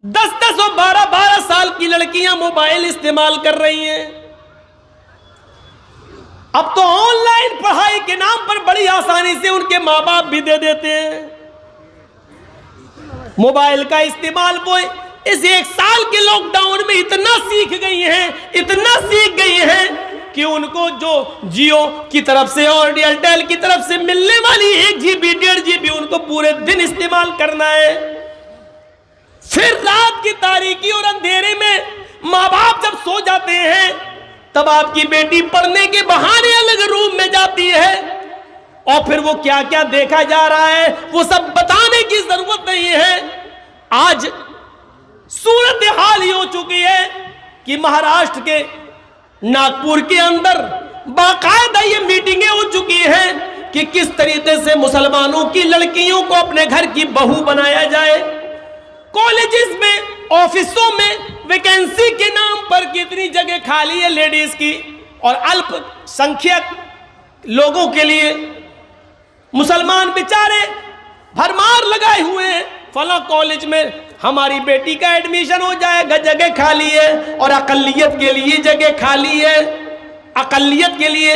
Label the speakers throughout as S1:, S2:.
S1: 10-10 और 12-12 साल की लड़कियां मोबाइल इस्तेमाल कर रही हैं। अब तो ऑनलाइन पढ़ाई के नाम पर बड़ी आसानी से उनके माँ बाप भी दे देते हैं। मोबाइल का इस्तेमाल वो इस 1 साल के लॉकडाउन में इतना सीख गई हैं कि उनको जो जियो की तरफ से और एयरटेल की तरफ से मिलने वाली 1 GB 1.5 GB उनको पूरे दिन इस्तेमाल करना है। फिर रात की तारीकी और अंधेरे में माँ बाप जब सो जाते हैं तब आपकी बेटी पढ़ने के बहाने अलग रूम में जाती है और फिर वो क्या क्या देखा जा रहा है वो सब बताने की जरूरत नहीं है। आज सूरत हाल ये हो चुकी है कि महाराष्ट्र के नागपुर के अंदर बाकायदा ये मीटिंगें हो चुकी हैं कि किस तरीके से मुसलमानों की लड़कियों को अपने घर की बहू बनाया जाए। कॉलेजेस में, ऑफिसों में वैकेंसी के नाम पर कितनी जगह खाली है लेडीज की, और अल्पसंख्यक लोगों के लिए मुसलमान बेचारे भरमार लगाए हुए हैं। फला कॉलेज में हमारी बेटी का एडमिशन हो जाएगा, जगह खाली है, और अकलियत के लिए जगह खाली है। अकलियत के लिए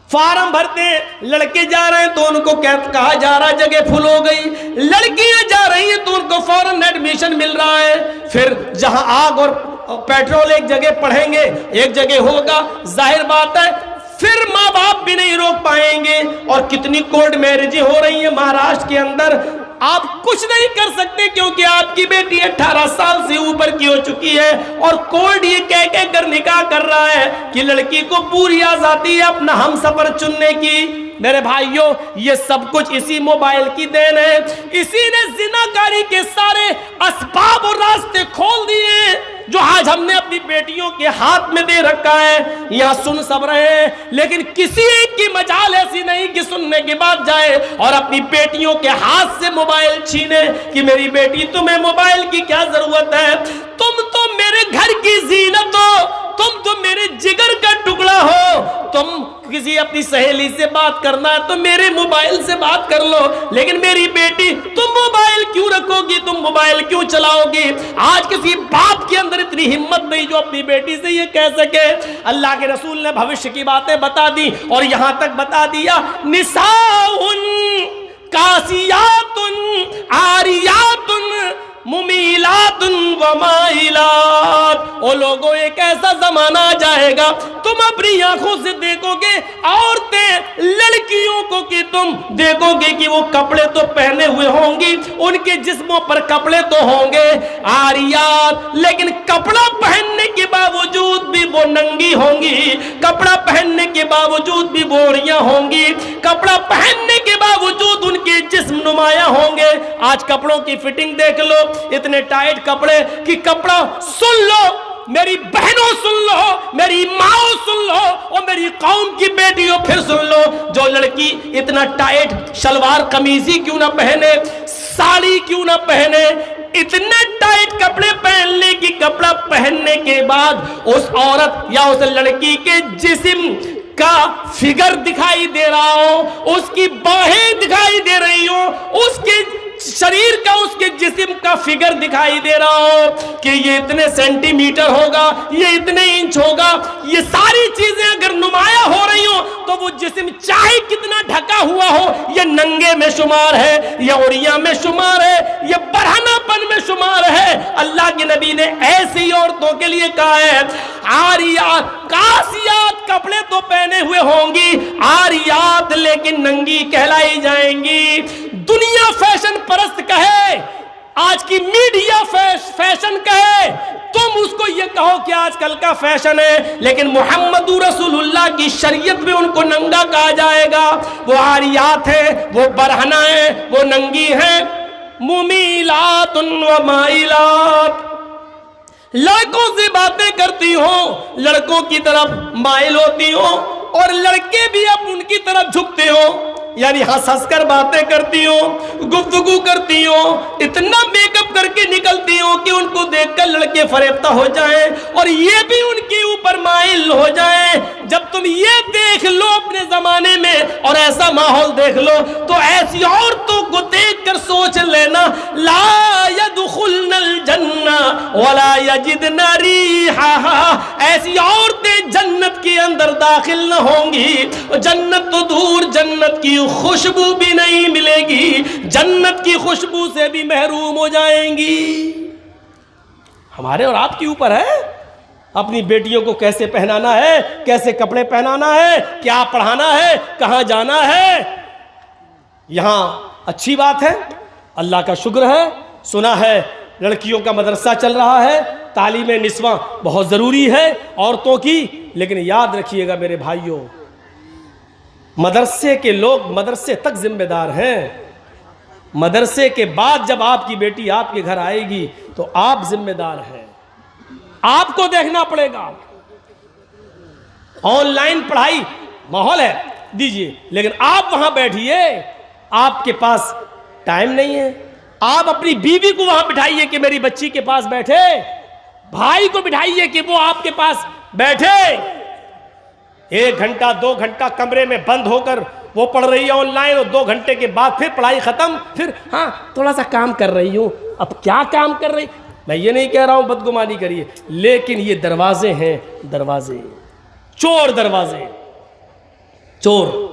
S1: फार्म भरते हैं, लड़के जा रहे हैं तो उनको कहा जा रहा है जगह फुल हो गई, लड़कियां जा रही हैं तो उनको फौरन एडमिशन मिल रहा है। फिर जहां आग और पेट्रोल एक जगह पढ़ेंगे एक जगह होगा, जाहिर बात है फिर माँ बाप भी नहीं रोक पाएंगे। और कितनी कोर्ट मैरिजें हो रही है महाराष्ट्र के अंदर, आप कुछ नहीं कर सकते क्योंकि आपकी बेटी 18 साल से ऊपर की हो चुकी है और कोर्ट ये कह कर निकाह कर रहा है कि लड़की को पूरी आजादी है अपना हमसफर चुनने की। मेरे भाइयों, ये सब कुछ इसी मोबाइल की देन है। इसी ने जिनाकारी के सारे असबाब और रास्ते खोल दिए जो आज हमने अपनी बेटियों के हाथ में दे रखा है। यहां सुन सब रहे हैं लेकिन किसी एक की मजाल ऐसी नहीं कि सुनने के बाद जाए और अपनी बेटियों के हाथ से मोबाइल छीने कि मेरी बेटी तुम्हें मोबाइल की क्या जरूरत है, तुम तो मेरे घर की जीनत हो, तुम तो मेरे जिगर का टुकड़ा हो, तुम किसी अपनी सहेली से बात करना है तो मेरे मोबाइल से बात कर लो, लेकिन मेरी बेटी तुम मोबाइल क्यों रखोगी, तुम मोबाइल क्यों चलाओगी। आज किसी बाप के अंदर इतनी हिम्मत नहीं जो अपनी बेटी से ये कह सके। अल्लाह के रसूल ने भविष्य की बातें बता दी और यहां तक बता दिया, निसाउन कासियातुन आरियातुन मुमीलातुन व माइलात। ओ लोगों, एक ऐसा जमाना आ जाएगा तुम अपनी आंखों से देखोगे औरतें लड़कियों को कि तुम देखोगे कि वो कपड़े तो पहने हुए होंगी, उनके जिस्मों पर कपड़े तो होंगे आरियात, लेकिन कपड़ा पहनने के बावजूद भी वो नंगी होंगी, कपड़ा पहनने के बावजूद भी बोरियां होंगी, कपड़ा पहनने के बावजूद उनके जिस्म नुमाया होंगे। आज कपड़ों की फिटिंग देख लो, इतने टाइट कपड़े कि कपड़ा, सुन लो मेरी बहनों, सुन लो मेरी माओ, सुन लो और मेरी कौम की बेटियों फिर सुन लो, जो लड़की इतना टाइट शलवार कमीजी क्यों ना पहने, साड़ी क्यों ना पहने, इतने टाइट कपड़े पहन ले कि कपड़ा पहनने के बाद उस औरत या उस लड़की के जिस्म का फिगर दिखाई दे रहा हो, उसकी बाहें दिखाई दे रही हो, उसके शरीर का, उसके जिस्म का फिगर दिखाई दे रहा हो कि ये इतने सेंटीमीटर होगा, ये इतने इंच होगा, ये सारी चीजें अगर नुमाया हो रही हो तो वो जिस्म चाहे कितना ढका हुआ हो ये नंगे में शुमार है, ये उड़िया में शुमार है, ये बरहनापन में शुमार है। अल्लाह के नबी ने ऐसी औरतों के लिए कहा है, आरियात कासियात, कपड़े तो पहने हुए होंगी, आरियात लेकिन नंगी कहलाई जाएंगी। दुनिया फैशन परस्त कहे, आज की मीडिया फैशन कहे, तुम उसको ये कहो कि आजकल का फैशन है, लेकिन मुहम्मदुर रसूलुल्लाह की शरीयत में उनको नंगा कहा जाएगा। वो आरियात है, वो बरहना है, वो नंगी है। मुमीलातुन व माइलात, लड़कों से बातें करती हो, लड़कों की तरफ माइल होती हो और लड़के भी अब उनकी तरफ झुकते हो, यानी हंस हंस कर बातें करती हो, गुफ्तगू करती हो, इतना मेकअप करके निकलती हो कि उनको देखकर लड़के फरेफ्ता हो जाएं और ये भी उनके ऊपर माइल हो जाएं। जब तुम ये देख लो अपने जमाने में और ऐसा माहौल देख लो तो ऐसी औरतों को देखकर सोच लेना, ला यदखुल वला यजिदना रिहा, ऐसी औरतें जन्नत के अंदर दाखिल न होंगी। जन्नत तो दूर, जन्नत की खुशबू भी नहीं मिलेगी, जन्नत की खुशबू से भी महरूम हो जाएंगी। हमारे और आपके ऊपर है अपनी बेटियों को कैसे पहनाना है, कैसे कपड़े पहनाना है, क्या पढ़ाना है, कहां जाना है। यहां अच्छी बात है, अल्लाह का शुक्र है, सुना है लड़कियों का मदरसा चल रहा है, तालीम निस्वा बहुत ज़रूरी है औरतों की। लेकिन याद रखिएगा मेरे भाइयों, मदरसे के लोग मदरसे तक जिम्मेदार हैं। मदरसे के बाद जब आपकी बेटी आपके घर आएगी तो आप जिम्मेदार हैं, आपको देखना पड़ेगा। ऑनलाइन पढ़ाई माहौल है, दीजिए, लेकिन आप वहां बैठिए, आपके पास टाइम नहीं है। आप अपनी बीवी को वहां बिठाइए कि मेरी बच्ची के पास बैठे, भाई को बिठाइए कि वो आपके पास बैठे। 1 घंटा 2 घंटा कमरे में बंद होकर वो पढ़ रही है ऑनलाइन, और 2 घंटे के बाद फिर पढ़ाई खत्म, फिर हाँ थोड़ा सा काम कर रही हूं। अब क्या काम कर रही, मैं ये नहीं कह रहा हूं बदगुमानी करिए, लेकिन ये दरवाजे हैं, दरवाजे, चोर दरवाजे, चोर।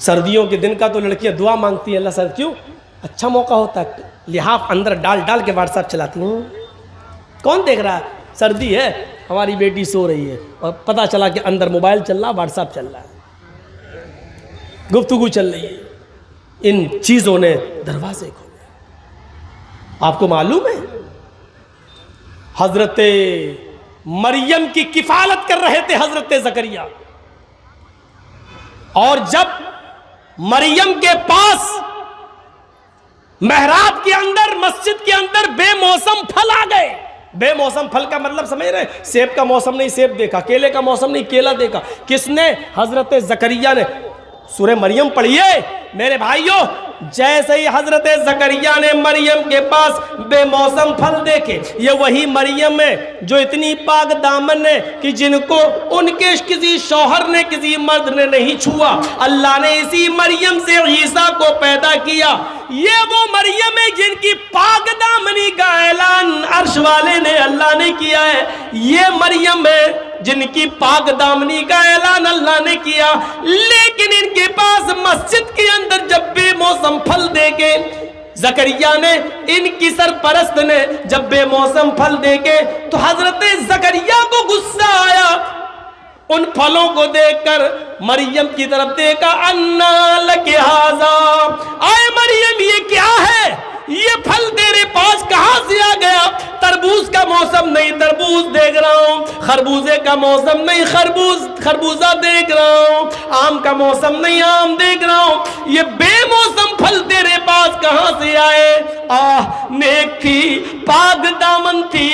S1: सर्दियों के दिन का तो लड़कियां दुआ मांगती हैं, अल्लाह सर क्यों अच्छा मौका होता है, लिहाफ अंदर डाल डाल के व्हाट्सएप चलाती हूँ। कौन देख रहा है, सर्दी है, हमारी बेटी सो रही है और पता चला कि अंदर मोबाइल चल रहा, व्हाट्सएप चल रहा है, गुफ्तगू चल रही है। इन चीजों ने दरवाजे खोले। आपको मालूम है हजरत मरियम की किफालत कर रहे थे हजरत जकरिया, और जब मरियम के पास मेहराब के अंदर, मस्जिद के अंदर बेमौसम फल आ गए। बेमौसम फल का मतलब समझ रहे, सेब का मौसम नहीं सेब देखा, केले का मौसम नहीं केला देखा, किसने, हजरत जकरिया ने। सूरह मरियम पढ़िए मेरे भाइयों, जैसे ही हजरत जकरिया ने मरियम के पास बेमौसम फल देखे, ये वही मरियम है जो इतनी पाक दामन है कि जिनको उनके किसी शौहर ने, किसी मर्द ने नहीं छुआ। अल्लाह ने इसी मरियम से ईसा को पैदा किया। ये वो मरियम है जिनकी पाक दामनी का ऐलान अर्श वाले ने, अल्लाह ने किया है। ये मरियम है जिनकी पाक दामनी का ऐलान अल्लाह ने किया। लेकिन इनके पास मस्जिद के अंदर जब बेमौसम फल देके जकरिया ने, इनकी सरपरस्त ने जब बेमौसम फल देके, तो हजरत जकरिया को गुस्सा आया। उन फलों को देखकर मरियम की तरफ देखा, अन्ना लके हाजा, आए मरियम ये क्या है, ये फल तेरे पास कहां से आ गया। तरबूज का मौसम नहीं तरबूज देख रहा हूं, खरबूजे का मौसम नहीं खरबूजा देख रहा हूं, आम का मौसम नहीं आम देख रहा हूं, ये बेमौसम फल तेरे पास कहां से आए। नेक थी, पाक दामन थी,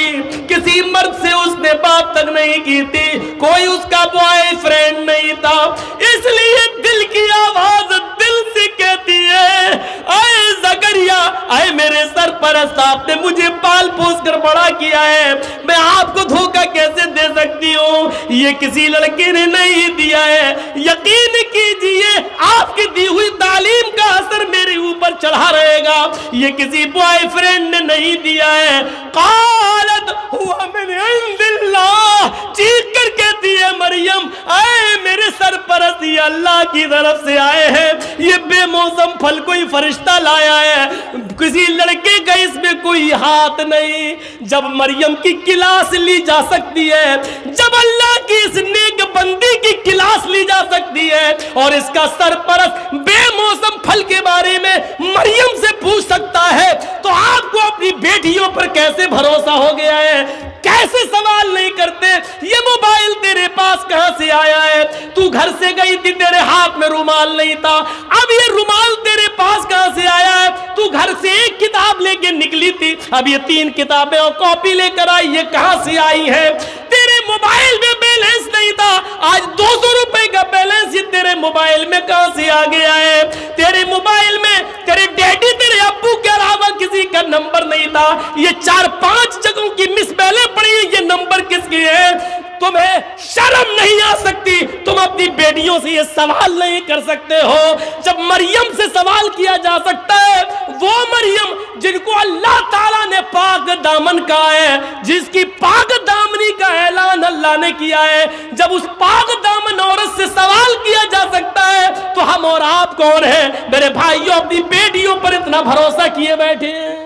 S1: किसी मर्द से उसने बात तक नहीं की थी, कोई उसका बॉयफ्रेंड नहीं था, इसलिए दिल की आवाज दिल से कहती है, आए जकरिया, आए मेरे सरपरस्त, आपने मुझे पाल पोस कर बड़ा किया है, मैं आपको धोखा कैसे दे सकती हूँ। ये किसी लड़के ने नहीं दिया है, यकीन कीजिए आपकी दी हुई तालीम का असर मेरे ऊपर चढ़ा रहेगा, ये किसी बॉयफ्रेंड ने नहीं दिया है। कालत हुआ मैंने इंदिल्लाह, चीख कर कहती है मरियम, आए मेरे सरपरस्त, ये अल्लाह की तरफ से आए हैं, ये बेमौसम फल कोई फरिश्ता लाया है, किसी लड़के का इसमें कोई हाथ नहीं। जब मरियम की क्लास ली जा सकती है, जब अल्लाह की इस नेक बंदी की क्लास ली जा सकती है, और इसका सरपरस्त बेमौसम फल के बारे में मरियम से पूछ सकता है, तो आपको अपनी बेटियों पर कैसे भरोसा हो गया है, कैसे सवाल नहीं करते। ये मोबाइल तेरे पास कहां से आया है, तू घर से गई थी तेरे हाथ में रुमाल नहीं था, अब ये रुमाल तेरे पास कहां से आया है, तू घर से एक किताब लेके निकली थी, अब ये 3 किताबें और कॉपी लेकर आई, ये कहां से आई है। तेरे मोबाइल में बैलेंस नहीं था, आज 200 रुपए का बैलेंस ये तेरे मोबाइल में कहां से आ गया है। तेरे मोबाइल में तेरे डैडी, तेरे अब्बू के अलावा किसी का नंबर नहीं था, ये 4-5 जगहों की मिस पहले पड़ी, ये नंबर किसके है। तुम्हें शर्म नहीं आ सकती, तुम अपनी बेटियों से ये सवाल नहीं कर सकते हो। जब मरियम से सवाल किया जा सकता है, वो मरियम जिनको अल्लाह ताला ने पाक दामन का है, जिसकी पाक दामनी का ऐलान अल्लाह ने किया है। जब उस पाक दामन औरत से सवाल किया जा सकता है तो हम और आप कौन है? मेरे भाइयों, अपनी बेटियों पर इतना भरोसा किए बैठे हैं।